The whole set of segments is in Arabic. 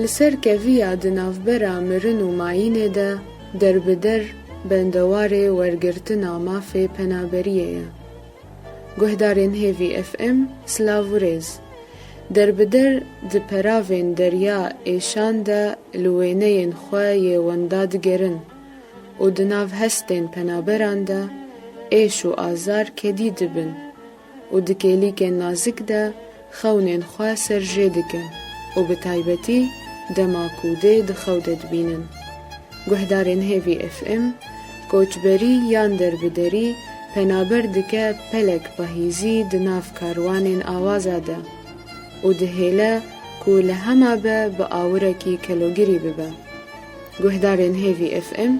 لسر کەڤیا دناوبەرا مرن و مایینێ de derbeder bendewarê wergirtina mafê penaberiyê ye. Guhdarên Hêvî FM silav û rêz. Derbeder di peravên derya êşan de li wêneyên xwe yê wenda digerin û di nav hestên penaberan de êş û azar kedî dibin û di kêlîkên nazik de xewnên xwe serjê dikin û bi taybetî dema ku dê di xew de dibînin. Guhdarên Hêvî FM koçberî yan derbiderî penaber dike pelek pahîzî di nav karwanên awaza de û dihêle ku li hema be bi awirekî kelogirî bibe. Guhdarên Hêvî FM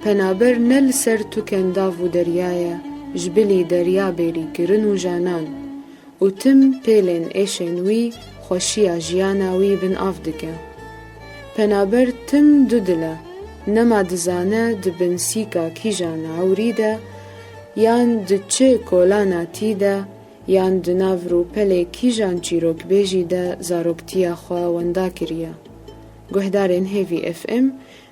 penaber ne li ser tûkên dav û deryaye ji bilî derya bêrî kirin û janan û tim pêlên êşên wî xweşiya jiyana wî bin av dike. Penaber tim du dile, nema dizane di bin sîka kîjan ewrî de yan di çi kolana tî de yan di nav rûpelê kîjan çîrokbêjî de zaroktiya xwe wenda kiriye. Guhdarên Hêvî FM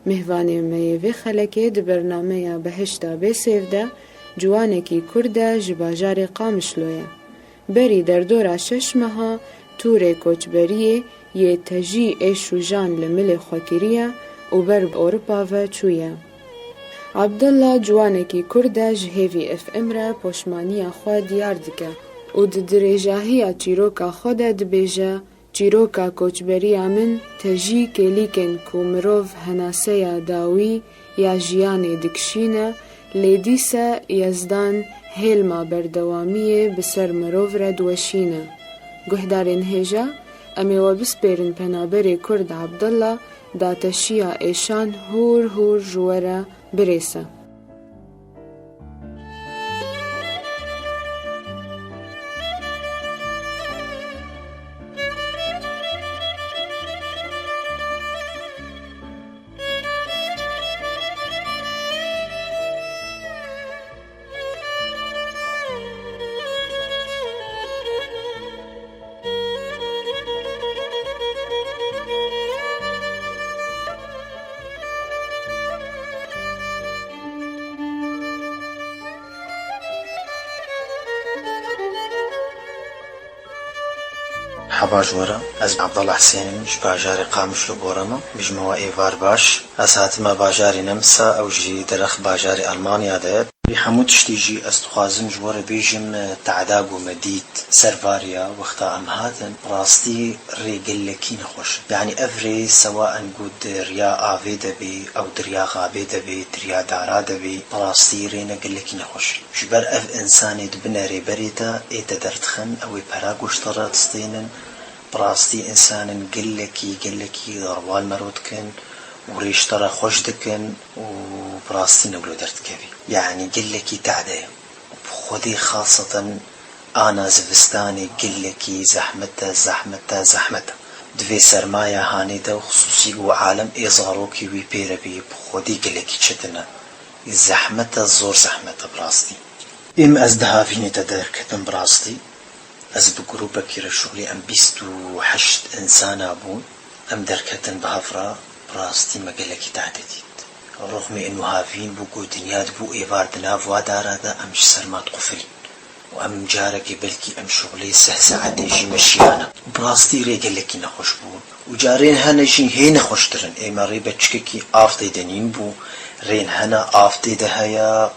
mêhvanên me yê vê xelekê di bernameya Behişta Bêsêv de ciwanekî Kurd e ji bajarê Qamişlo ye. Berî derdora 6 meha tûrê koçberiyê yê tejî êş û jan li milê xwe kiriye û ber bi Ewropa ve çûye. Abdullah ciwanekî Kurd e ji Hêvî FM re poşmaniya xwe diyar dike û di dirêjahiya çîroka xwe de dibêje çîroka koçberiya min tejî kêlîkên ku mirov henaseya dawî ya jiyanê dikişîne lê dîse Yezdan hêlma berdewamiyê bi ser mirov re diweşîne. Guhdarên hêja em ê we bispêrin penaberê Kurd Abdullah dateşiya êşan hûr hûr ji we re birêse. حباش ورا از عبدالله حسين مش باجاري قامش لبورما بجموا ايفار باش اساتما باجاري نمسا او جي درخ باجاري المانيا ده بحمود تشتيجي استخوازم جوار بيجم تعداق ومديد سرفاريا واختار امهاتن راستي ريقل لكين خوش يعني افري سواء قد ريا آفي دبي او دريا غابي دبي دريا دارا دبي راستي رينا قل لكين خوش جبر اف انساني دبنا ريبريتا ايتا درتخن او براغوش طرات ستينن براستي انسان قلكي ضروال مرودكن وريشترى خوش دكن وبراستي نقولو درتكبي يعني قلكي تعدي خذي خاصة انا زفستاني قلكي زحمته دوی سرمایه هانی ده خصوصی و عالم ایزاروکی وی پیره بی خودی قلكي چتنا زحمت زور زحمت براستي ام از دهافيني تدركتن براستي از بجروبة كير شغلي ام 28 انسان ابون ام دركتن بهفرا براستي مقلكي تعدديد رغم انه هافين بوكو دنياد بو ايفار دناف وادارا دا امش سرمات قفلين وام جاركي بلكي ام شغلي ساعة يجي مشيانا براستي ري قلكي نخوش بون وجارين هنا جين هي نخوشترن اي مري بچككي آفتي دنين بو رين هنا آفتي دهيا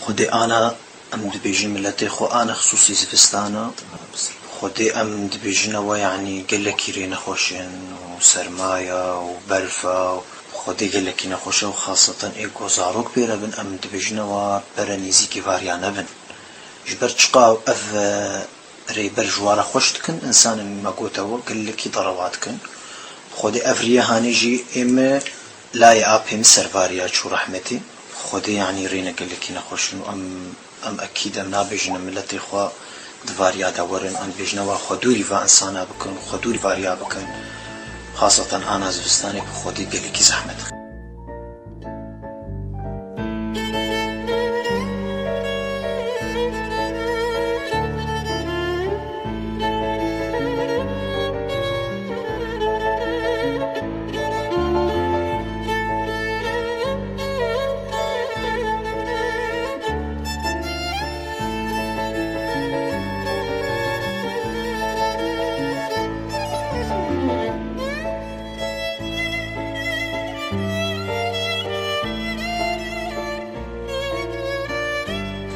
خودي انا ام دبيجي ملتي خو انا خصوصي زفستانا خودي ام دبيجنا يعني قلكي ري نخوشن وسرمايا وبرفا خودي قلكي نخوشه وخاصة ايقو زاروك بيرا بن ام دبيجنا وبرانيزي كيفاريانا بن جبر تشقاو اف ريبر جوارا خوشتكن انسان مقوتا وقلكي ضرواتكن خودي افريا هانيجي ام لا يابهم سرفاريا شو رحمتي خودي يعني رينا قلكي نخوشن ام اكيد ام نابجنا ملتي خوا دواريا دورن ان بجنا وخدوري فا انسانا بكن خدوري فاريا بكن خاصة انا زفستاني بخودي قلكي زحمت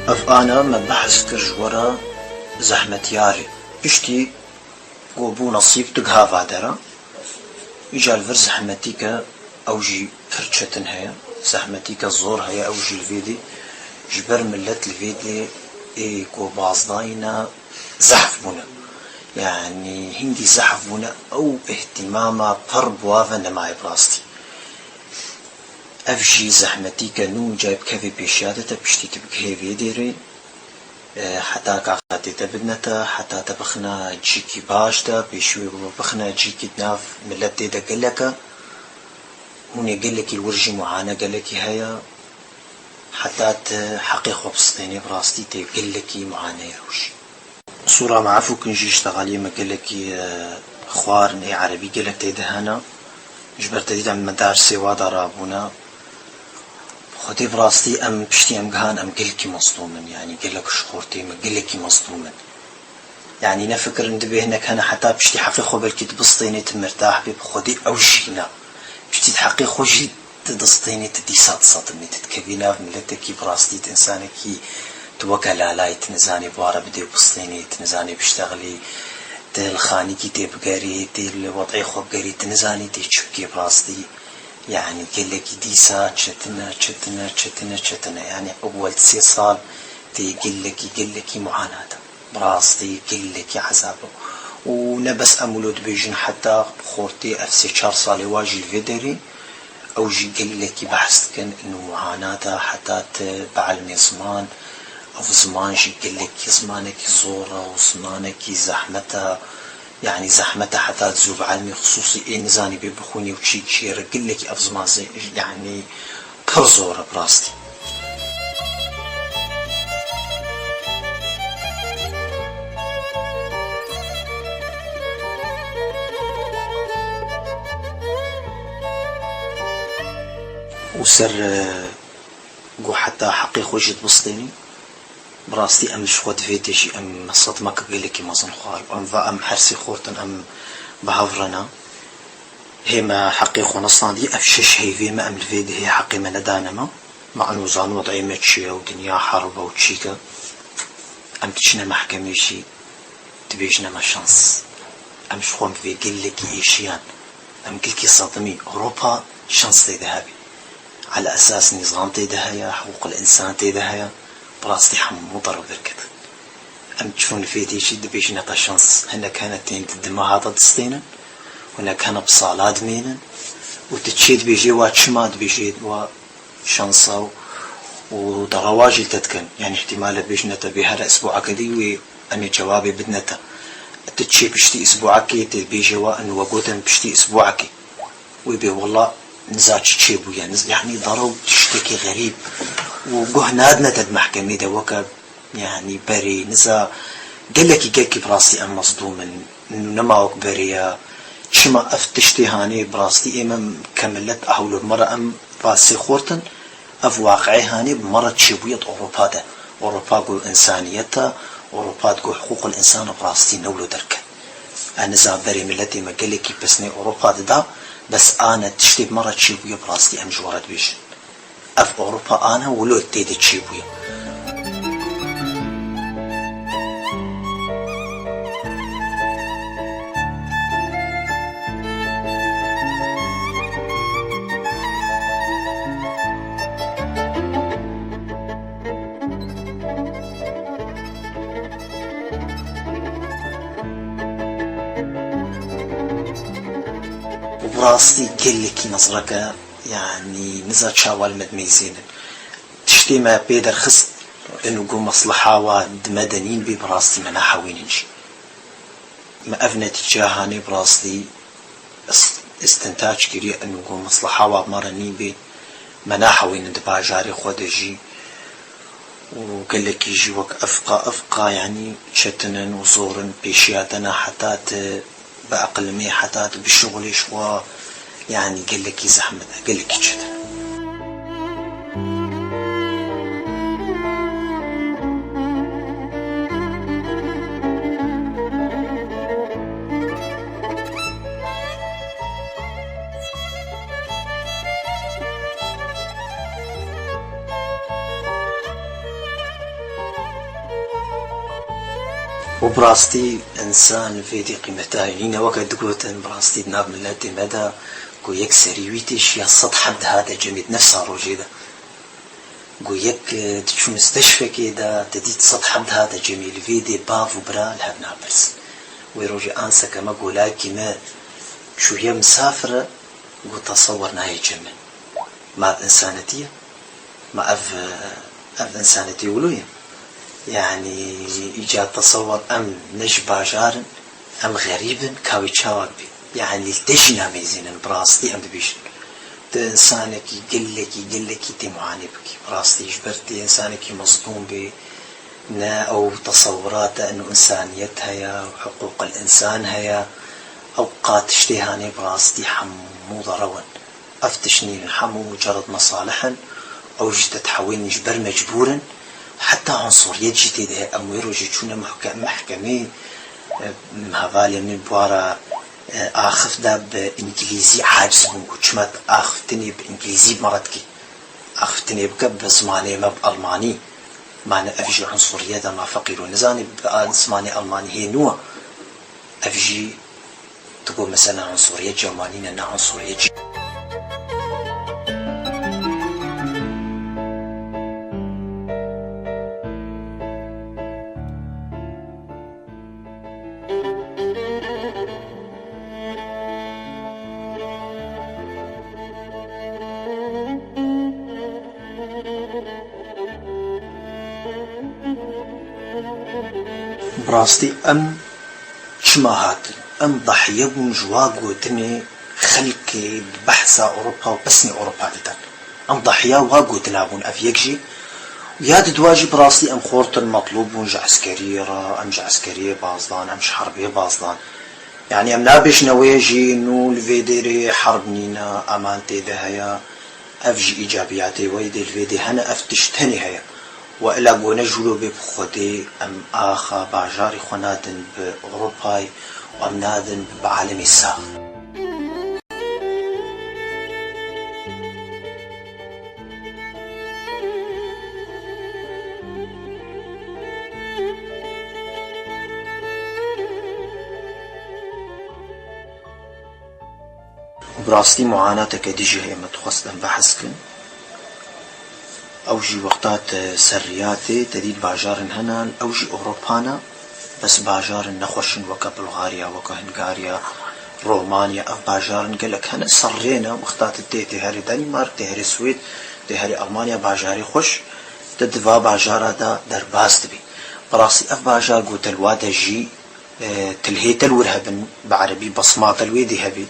اف انا ما بحث كرجورا زحمتياري بشتي قوبو نصيب تقها فادرا يجال فر زحمتيك اوجي فرشتن هيا زحمتيك الزور هيا اوجي الفيدي جبر ملت الفيدي اي قو بازداينا زحف بنا يعني هندي زحف بنا او اهتماما فرب وافن معي براستي افجي زحمتيك نون جايب كافي بيشادة بشتي تبقى فيديري حتى قاعدتي تبدنتا حتى تبخنا جيكي باشتا بيشوي بخنا جيكي ناف ملت دا قلك هوني قلك الورجي معانا قلك هيا حتى حقيقة بسطيني براستي تقلك معانا يروش صورة معفو كنجي اشتغالي ما قلك خوارن عربي قلك تيدهانا جبرت ديد عم مدارسي وادا رابونا خدي براستي ام بشتي ام قهان ام قلكي مصدوما يعني قلك شخورتي ما قلكي مصدوما يعني نفكر اندبه هناك انا حتى بشتي حقيقة بلكي تبسطيني تمرتاح بي بخدي او شينا بشتي حقيقة جي تدسطيني تديسات صدمي تتكبينا في ملتكي براستي تنسانكي توكل علي تنزاني بوارا بدي بسطيني تنزاني بشتغلي الخاني كي تبقاري الوضعي خوب قاري تنزاني تشوكي براستي يعني قلك ديسا تشتنا يعني اول 3 صال قلك معاناة براستي قلك عذابه ونبس امولود بيجن حتى خورتي افسي 4 صالي واجي الفيدري او جي قلك بحث كان انه معاناة حتى بعلمي زمان او زمان جي قلك زمانك زورة وزمانك زحمتها يعني زحمتها حتى تزوب علمي خصوصي اي نزاني بيبخوني وشي كشير قلك افزمان زي يعني كرزورة براستي وسر قو حتى حقيق وجد بسطيني براستي ام شخوت فيتشي ام صدمك قلكي مازن خوار ام حرسي خورتن ام بهافرنا هما حقيق ونصان دي افشش هيفي ما ام الفيدي هي حقي ما ندانما مع نوزان وضعي متشيا ودنيا حربة وتشيكا ام تشنا محكميشي تبيجنا ما شانس ام شخوم في قلكي ايشيان ام قلكي صدمي اوروبا شانس دي ذهبي على اساس نظام تيدهايا حقوق الانسان تيدهايا براستي حمو ضرب ذركت ام تشوفون الفيديو شد بيش نعطى شانس هنا كانت تين تدما هذا تسطينا هنا كان بصالات مينا وتتشيد بيجي واتشماد بيجي وشانسا ودرواجي تتكن يعني احتمال بيش نتا بهذا اسبوع كدي واني جوابي بدنتا تتشي بشتي اسبوعك بيجي وان وقوتن بشتي اسبوعك ويبي والله نزاج تشيبو يعني ضرب تشتكي غريب وقهنادنا تد محكمة دوكا يعني بري نزا قلكي براسي ام مصدوم انه نماوك بريا شما افتشتي هاني براستي امام كملت اهول المرة ام راسي خورتن اف واقعي هاني بمرة تشيبوية اوروبا دا اوروبا قو انسانيتا اوروبا قو حقوق الانسان براستي نولو دركا انا زا بري ملتي ما قلكي بسني اوروبا دا بس انا تشتي بمرة تشيبوية براستي ام جورت بيش اف اوروبا انا ولو تيدي تشيبوية وبراستي قلكي نظرك يعني نزا تشاوال مدميزين تشتي ما بيدر خص انه قو مصلحة واد مدنين بي براستي منا حاويننش ما افنى تجاهاني براستي استنتاج كري انه قو مصلحة واد مرنين بي منا حاوين دباجاري خودجي وقال لك يجي وك افقا يعني شتنن وزورن بيشياتنا حتى بأقل مي حتى بالشغل شوا يعني قال لك زحمة قال لك شتن وبراستي إنسان فيدي قيمتها هنا وقد قلت براستي ناب ملاتي مدى قو يكسري ويتش يا سطح هذا جميد نفسها روجيدا قو يك تشو مستشفى كده تديت سطح هذا جميل فيدي باف وبرا لها نابلس ويروجي أنسى كما قولاكي ما شوية مسافرة قو تصور نهاية جميل ما إنسانتية ما أف إنسانتي ولوية يعني إيجاد تصور أم نج باجار أم غريب كاوي تشاوك بي يعني التجنا ميزين براستي أم بيش إنسانك يقلك تمعاني بك براستي جبرتي إنسانك مصدوم بي نا أو تصورات أنه إنسانيت هيا وحقوق الإنسان هيا أوقات اشتهاني براستي حمو ضروا أفتشني حمو مجرد مصالحا أو جيت تحويني جبر مجبورا حتى عنصرية جديدة أمويرو جيتشونا محكمة مهفالي من بوارا آخف دا بإنجليزي عاجز بنكو شمات آخفتني بإنجليزي بمرتكي آخفتني بكب بزماني ما بألماني معنى أفجي عنصرية دا ما فقيرو نزاني بزماني ألماني هي نوع أفجي تقول مثلا عنصرية جرمانية نا عنصرية براستي أم شماهات أم ضحية بنجواق وتني خلقي بحث أوروبا وبسني أوروبا دتن أم ضحية واقو تنابون أفيكجي وياد دواجي براستي أم خورت المطلوب ونج عسكرية أم عسكرية بازدان أمش حربية بازدان يعني أم نابش نواجي نو الفيديري حرب نينا أمانتي دهيا أفجي إيجابياتي ويدي الفيدي هنا أفتشتني هيا وإلا قونا جلو بخودي أم آخا باجاري خنادن بأوروباي وأم نادن بعالم الساغ وبراستي معاناتك ديجي هي متخصصا بحث كن أوجي وقتات سرياتي تديد باجارن هنا أوجي أوروبانا بس باجارن نخوشن وكا بلغاريا وكا هنغاريا رومانيا أو باجارن قالك هنا سرينا وقتات تهري دنمارك تهري السويد تهري ألمانيا باجاري خوش تدفا باجارا دا درباست بي براسي أف باجار قوت الوادا جي تلهيت الورهبن بعربي بصمات الويدي هبي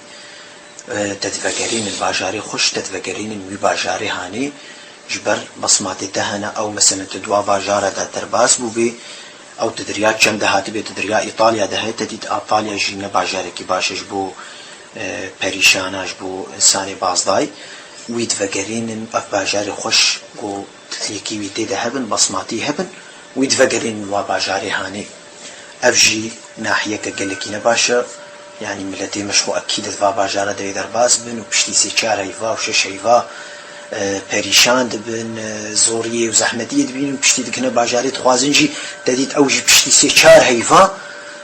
تتفكرين الباجاري خوش تتفكرين المي باجاري هاني جبر بصماتي تهنا أو مثلا تدوا باجارة دا درباس بوبي أو تدريات جم دهاتي بي تدريا إيطاليا دهي تديد إيطاليا جينا باجارة كي باش جبو بريشانا جبو إنساني بازداي ويتفكرين أف باجاري خوش قو تتليكي ويدي دهبن بصماتي هبن ويتفكرين وا باجاري هاني أفجي ناحية كقلكي نباشا يعني ملتي مشهو أكيد دفا باجارة دا درباس بن وبشتي سيچار هيفا وشش هيفا پریشان دبن زوریه و زحمتیه دبین و پشتی دکنه باجاری تخوازنجی تدید اوجی پشتی سه چار هیفا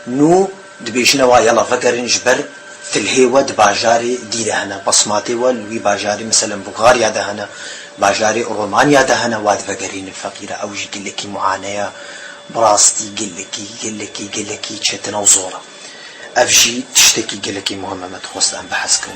نو دبیشنه و یلا فکرن جبر تلهیوه دباجاری دیده هنه بصماتی و لوی باجاری مثلا بلغاریا ده هنه باجاری رومانیا ده هنه واد فکرین الفقیره اوجی گلکی معانیه براستي قلكي چتنا وزورة أفجي تشتكي قلكي مهمة ما تخص أن بحث كن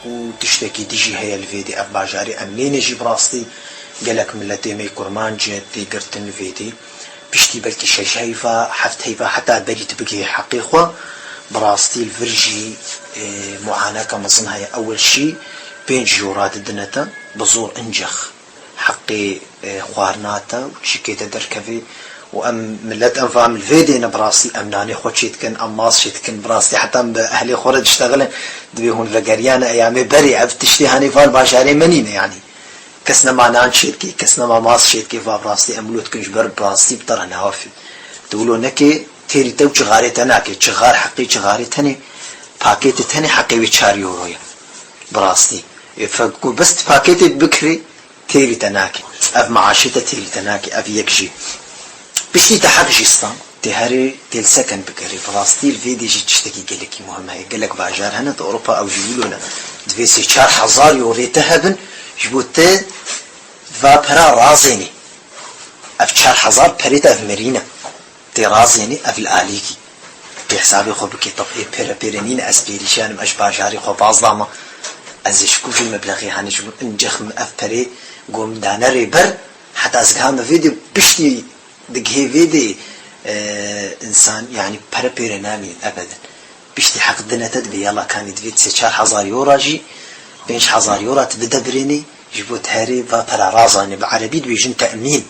وتشتكي تجي هي الفيدي أب باجاري أمين يجي براستي قالك ملتي مي كرمان جيت قرتن الفيدي بشتي بلكي شي هيفا حفت هيفا حتى بدي تبقي حقيقة براستي الفرجي معاناة كمصنها أول شي بين جورات الدنتا بزور انجخ حقي خوارناتا وشيكيتا دركفي وام ملت ام فام الفيدي براسي امناني خوشيت كن اماس شيت كن براسي حتى اهلي خورد اشتغل دبيهون فقريانا ايامي بري عرفت تشتي هاني فال باشاري منين يعني كسنا ما نان شيتكي كسنا ما ماس شيتكي فبراسي املوت كنش بر براسي بطر نوافي تقولوا نكي تيري تو شغاري تناكي شغار حقي شغاري تاني باكيت تاني حقي ب 4 يورو براسي فقول بس باكيت بكري تيري تناكي اف معاشيته تيري تناكي اف يكجي بشتي تحق جيستان تهري تيل سكن بكري براستي الفيدي جي تشتكي قالك مهمة قالك باجار هنا في اوروبا او جيبولونا دفيسي 4000 يورو تهبن جبوت فابرا رازيني اف 4000 بريتا اف مرينا تي رازيني اف الاليكي بحسابي خو بكي طفي بيرنين اسبيريشان مش باجاري خو بازداما ازش كوفي مبلغي هاني شو انجخم اف بري قوم دانا ريبر حتى ازقهام فيديو بشتي دقهي فيدي انسان يعني برا بيرنامي ابدا بشتي حق دنا تدبي يلا كان يدفيت 4000 يورو جي 5000 يورو تبدا بريني جبوت هاري فابرا رازاني بعربي دويجن تأمين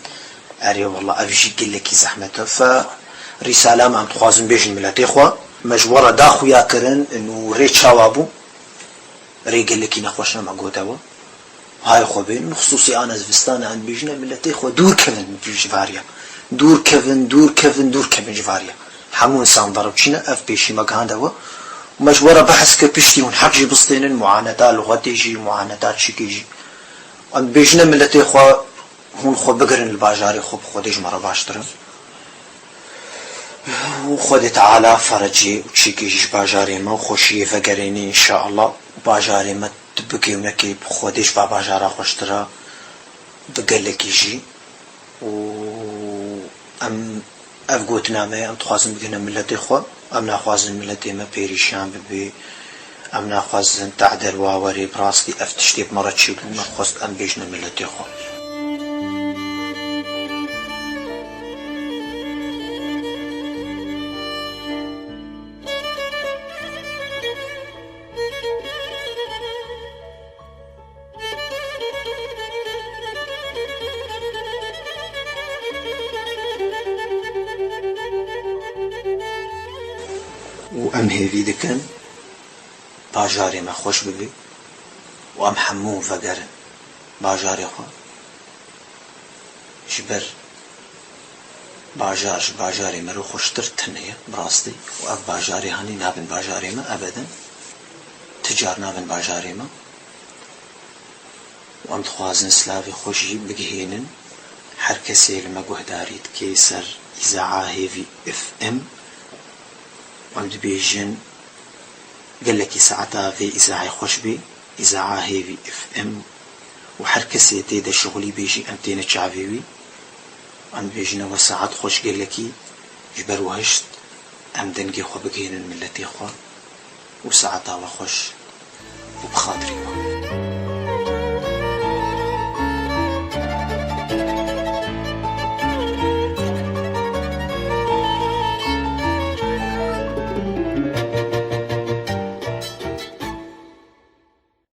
اري والله ابجي قل لك زحمته فرسالة ما تخوازن بيجن ملاتي خوا مجورة داخو ياكرن انو ري تشاوابو ري قل لك نخوشنا مع قوتاوا هاي خو بين خصوصي انا زفستان عند بيجنا ملاتي خوا دور كفن جفاريا دور كفن جفاريا حمو انسان ضربتشنا اف بيشي مكان دوا مجورة بحث كبشتيون حقجي بسطين المعاناة لغتيجي معاناة شكيجي عند بيجنا ملاتي خوا هون خو بقرن الباجاري خو بخوديش مرة باشترن وخود تعالى فرجي وشيكيجيش باجاري ما وخوشي فقريني ان شاء الله باجاري ما تبقي ونكي بخوديش باجارة خوشترا بقلك يجي و ام افقوت نامي ام تخوازن بقنا ملتي خو ام ناخوازن ملتي ما بيريشان ببي ام ناخوازن تعدل واوري براسي افتشتي بمرة تشيلو ما خوست ام بيجنا ملتي خو وام هيفي دكن باجاري ما خوش ببي وام حمو فقرن باجاري خو جبر باجاري مرو خوشتر تنية براستي واف باجاري هاني نابن باجاري ما ابدا تجار نابن باجاري ما وام تخوازن سلافي خوشي بقهينن هر كسي لما قهداريد كيسر إذاعة هيفي اف ام وام دبيجن قال لك ساعتها في إذاعة خوش بي إذاعة هيفي اف ام وهر كسي تيدا شغلي بيجي امتين تشعفيوي ام بيجن وساعات خوش قال لك جبر وهشت ام دنقي خو بقهينن ملتي خو وساعتها وخوش وبخاطري